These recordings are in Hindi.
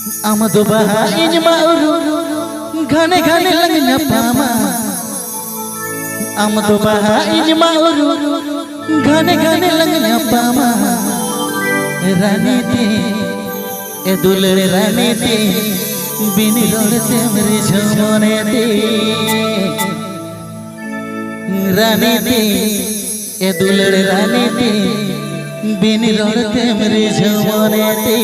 आमदो बहा इजमा घने घने लगना पामा आमदो बहा इजमा घने घने लगना पामा रानी दे ए दुलड़े रानी दे बिनी रोड़ते मेरे झमने दे रानी दे ए दुलड़े रानी दे बिनी रोड़ते मेरे झमने दे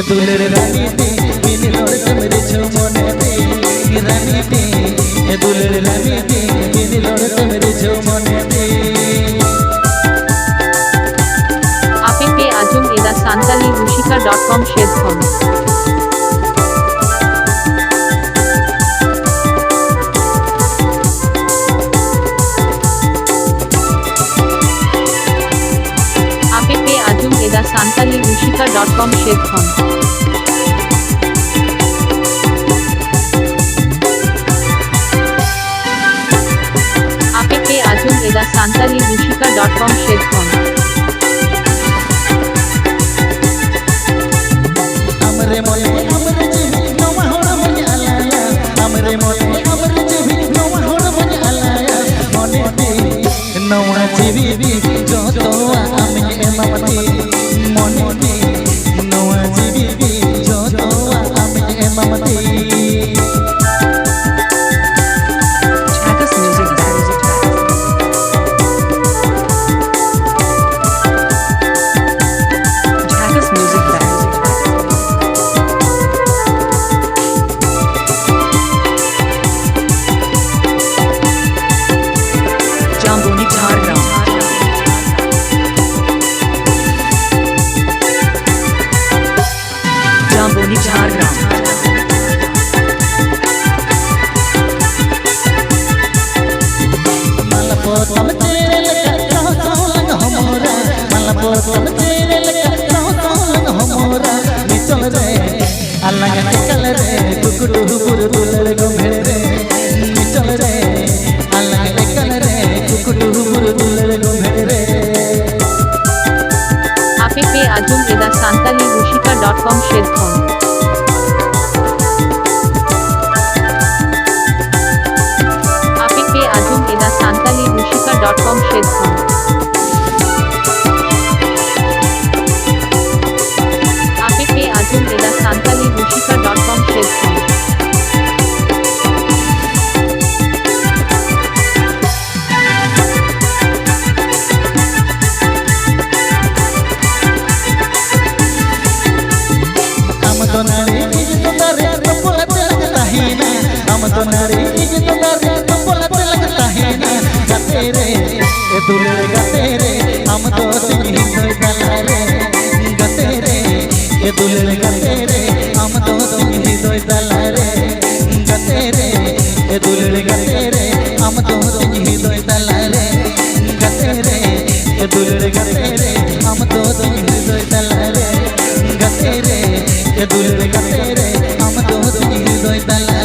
दुलड़े रानी दे बिनी रोड़ते मेरे झमने दे रानी दे ए दुलड़े रानी दे बिनी रोड़ते मेरे झमने दे আপনি পেয়ে আজম এদা সান্তালি রুশিকা.com শেয়ার করুন। আপনি পেয়ে আজম এদা সান্তালি রুশিকা.com শেয়ার করুন। আপনি পেয়ে আজম এদা সান্তালি রুশিকা.com শেয়ার করুন। हमरे मोले हमरे जीवी नवा होड़ मने आलाया हमरे मोले हमरे जीवी नवा होड़ मने आलाया मने दे नवा जीवी जो तो आमे एमती मने दे नवा जीवी जो तो आमे एमती আপনি পেয়ে আজম এদা সান্তালি রুশিকা.com শেয়ার করুন। আপনি পেয়ে আজম এদা সান্তালি রুশিকা.com শেয়ার করুন। আপনি পেয়ে আজম এদা সান্তালি রুশিকা.com শেয়ার করুন। दुलड़े गते रे हम तो तुझी कोई दलाले गते रे ये दुलड़े गते रे हम तो तुझी कोई दलाले गते रे ये दुलड़े गते रे हम तो तुझी कोई दलाले गते रे ये दुलड़े गते रे हम तो तुझी कोई दलाले गते रे ये दुलड़े गते रे हम तो तुझी कोई दलाले